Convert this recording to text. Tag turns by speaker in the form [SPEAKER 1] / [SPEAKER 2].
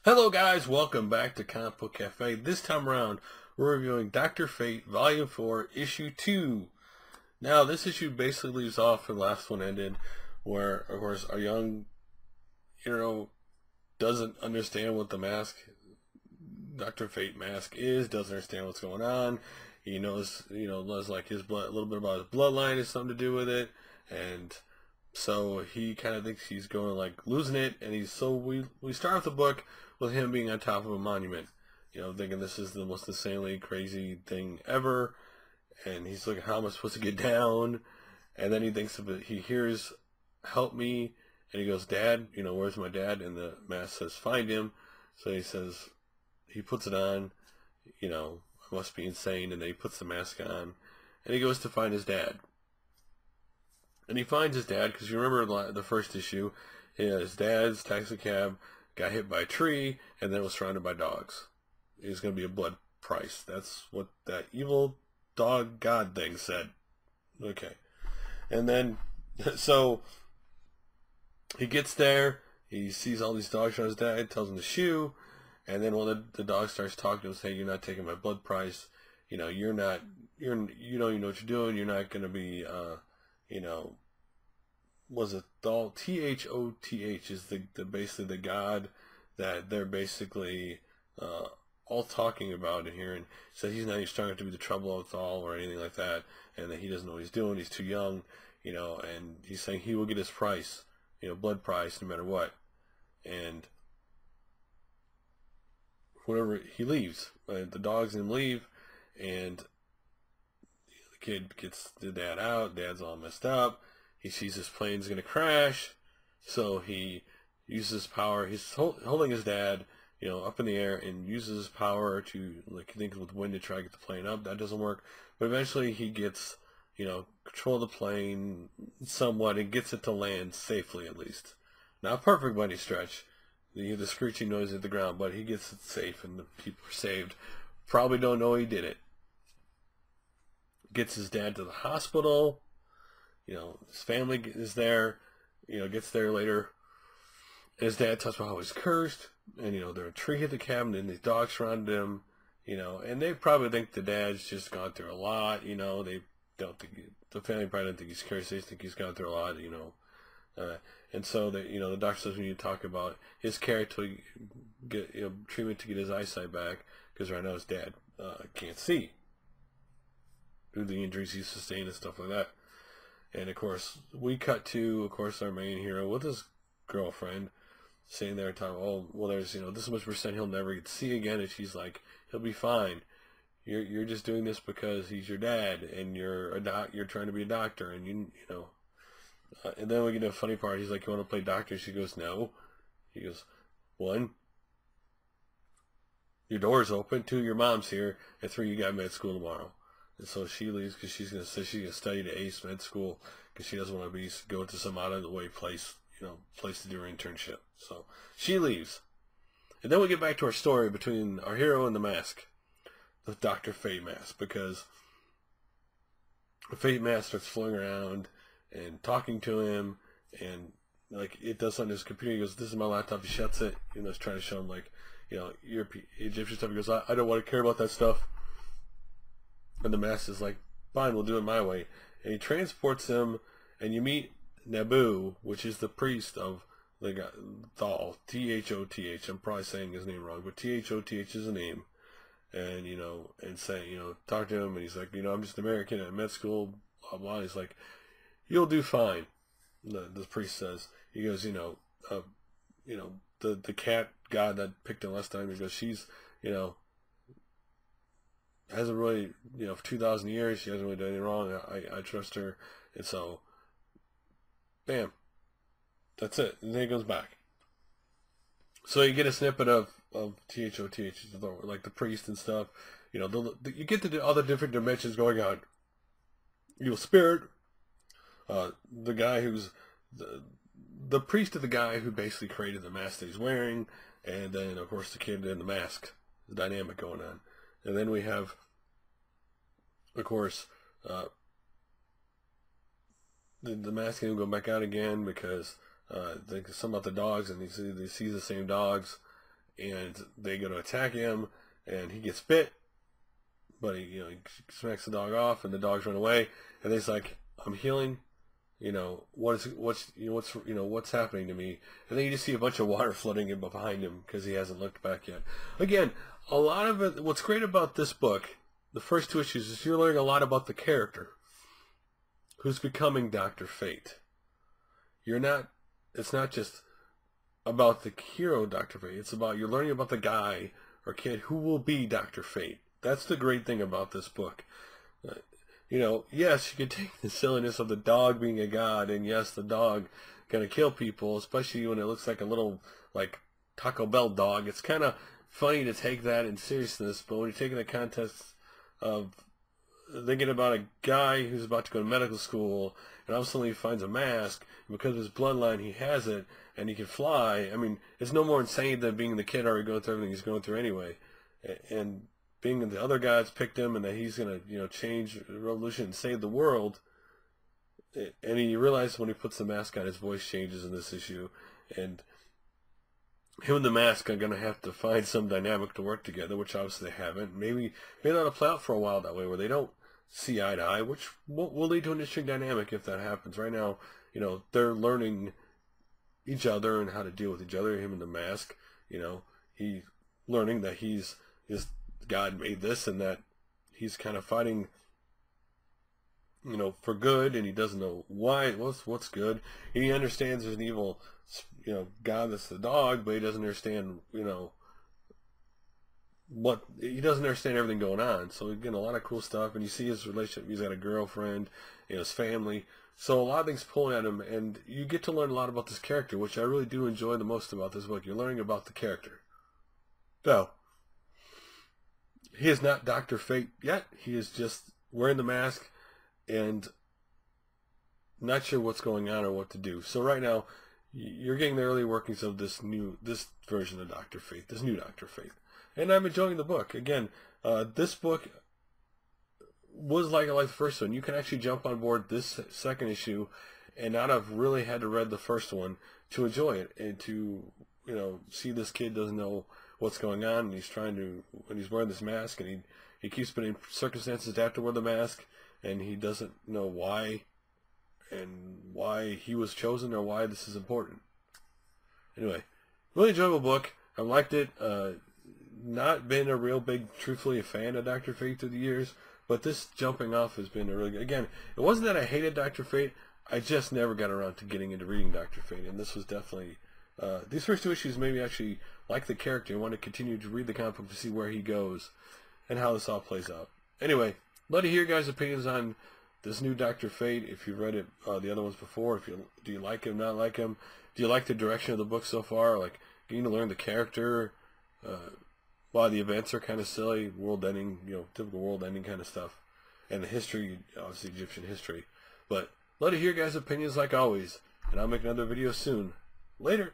[SPEAKER 1] Hello guys, welcome back to Comic Book Cafe. This time around, we're reviewing Dr. Fate, Volume 4, Issue 2. Now, this issue basically leaves off where the last one ended, where, of course, our young hero doesn't understand what the mask, Dr. Fate mask is, doesn't understand what's going on. He knows, knows like his blood, a little bit about his bloodline has something to do with it, and so he kind of thinks he's going like losing it, and we start off the book with him being on top of a monument, thinking this is the most insanely crazy thing ever, and he's like, how am I supposed to get down? And then he thinks of it, he hears, help me, and he goes, Dad, where's my dad? And the mask says, find him. So he says, he puts it on, I must be insane, and then he puts the mask on, and he goes to find his dad. And he finds his dad, because you remember the first issue, his dad's taxi cab got hit by a tree, and then was surrounded by dogs. It's going to be a blood price. That's what that evil dog god thing said. Okay. And then, so, he gets there, he sees all these dogs around his dad, tells him to shoo, and then when the dog starts talking to him, saying, you're not taking my blood price, you don't even know what you're doing, you're not going to be, was it Thoth is the basically the god that they're basically all talking about in here, and said he's not even strong enough to be the trouble of Thal or anything like that, and that he doesn't know what he's doing, he's too young, and he's saying he will get his price, blood price no matter what, and whatever he leaves, the dogs and him leave, and the kid gets the dad out, dad's all messed up. He sees his plane's going to crash, so he uses his power. He's holding his dad, up in the air, and uses his power to, like, he thinks with wind to try to get the plane up. That doesn't work, but eventually he gets, control of the plane somewhat and gets it to land safely, at least. Not perfect by any stretch. You hear the screeching noise at the ground, but he gets it safe, and the people are saved. Probably don't know he did it. Gets his dad to the hospital. His family is there, gets there later. His dad talks about how he's cursed, and, there a tree hit the cabin, and these dogs surrounded him, and they probably think the dad's just gone through a lot, they don't think, the family probably don't think he's cursed, they think he's gone through a lot, and so, the doctor says we need to talk about his care to get, treatment to get his eyesight back, because right now his dad can't see due to the injuries he's sustained and stuff like that. And, of course, we cut to, of course, our main hero with his girlfriend sitting there talking, oh, well, there's, this much percent he'll never get to see again. And she's like, he'll be fine. You're just doing this because he's your dad, and you're trying to be a doctor, and and then we get to a funny part. He's like, you want to play doctor? She goes, no. He goes, one, your door's open. Two, your mom's here. And three, you got med school tomorrow. And so she leaves because she's going to study to ace med school because she doesn't want to go to some out of the way place, place to do her internship. So she leaves. And then we get back to our story between our hero and the mask, the Dr. Fate mask, because the Fate mask starts floating around and talking to him, and like it does something to his computer. He goes, this is my laptop. He shuts it. It's trying to show him like, your Egyptian stuff. He goes, I don't want to care about that stuff. And the mask is like, fine, we'll do it my way. And he transports him, and you meet Nabu, which is the priest of the guy, Thal, Thoth. I'm probably saying his name wrong, but Thoth is the name. And, and saying, talk to him, and he's like, I'm just an American at med school, blah, blah. He's like, you'll do fine, the priest says. He goes, the cat god that picked him last time, he goes, she's, hasn't really, for 2,000 years, she hasn't really done anything wrong. I trust her. And so, bam. That's it. And then he goes back. So you get a snippet of Thoth, like the priest and stuff. You get to all the different dimensions going on. Evil spirit. The guy who's, the priest of the guy who basically created the mask that he's wearing. And then, of course, the kid in the mask. The dynamic going on. And then we have, of course, the mask can go back out again because something about the dogs, and he sees the same dogs, and they go to attack him, and he gets bit, but he smacks the dog off, and the dogs run away, and he's like, I'm healing, what's happening to me? And then you just see a bunch of water flooding in behind him because he hasn't looked back yet. Again, a lot of it, what's great about this book, the first 2 issues, is you're learning a lot about the character who's becoming Dr. Fate. It's not just about the hero, Dr. Fate. It's about, you're learning about the guy or kid who will be Dr. Fate. That's the great thing about this book. Yes, you can take the silliness of the dog being a god, and yes, the dog gonna kill people, especially when it looks like a little, like, Taco Bell dog. It's kind of funny to take that in seriousness, but when you take it in the context of thinking about a guy who's about to go to medical school, and all of a sudden he finds a mask, and because of his bloodline he has it, and he can fly. I mean, it's no more insane than being the kid already going through everything he's going through anyway. And being the other guys picked him, and that he's going to, change the revolution and save the world. And he realizes when he puts the mask on, his voice changes in this issue. And him and the mask are going to have to find some dynamic to work together, which obviously they haven't. Maybe that'll play out for a while that way, where they don't see eye to eye, which will lead to an interesting dynamic if that happens. Right now, they're learning each other and how to deal with each other. Him and the mask, he's learning that his God made this, and that he's kind of fighting, for good, and he doesn't know why, what's good. He understands there's an evil, God that's the dog, but he doesn't understand, he doesn't understand everything going on. So we're getting a lot of cool stuff, and you see his relationship. He's got a girlfriend, his family. So a lot of things pulling at him, and you get to learn a lot about this character, which I really do enjoy the most about this book. You're learning about the character. So, he is not Dr. Fate yet. He is just wearing the mask and not sure what's going on or what to do. So right now, you're getting the early workings of this version of Dr. Fate, this new Dr. Fate. And I'm enjoying the book. Again, this book was like the first one. You can actually jump on board this second issue and not have really had to read the first one to enjoy it, and to, see this kid doesn't know what's going on, and he's wearing this mask, and he keeps putting in circumstances to have to wear the mask, and he doesn't know why, and why he was chosen, or why this is important. Anyway, really enjoyable book. I liked it. Not been a real big, truthfully, a fan of Dr. Fate through the years, but this jumping off has been a really good. Again, it wasn't that I hated Dr. Fate, I just never got around to getting into reading Dr. Fate, and this was definitely, these first 2 issues made me actually like the character and want to continue to read the comic book to see where he goes and how this all plays out. Anyway, love to hear your guys' opinions on this new Dr. Fate. If you've read it, the other ones before, do you like him, not like him? Do you like the direction of the book so far? Like, getting to learn the character, while the events are kind of silly, world-ending, typical world-ending kind of stuff, and the history, obviously Egyptian history. But love to hear your guys' opinions like always, and I'll make another video soon. Later!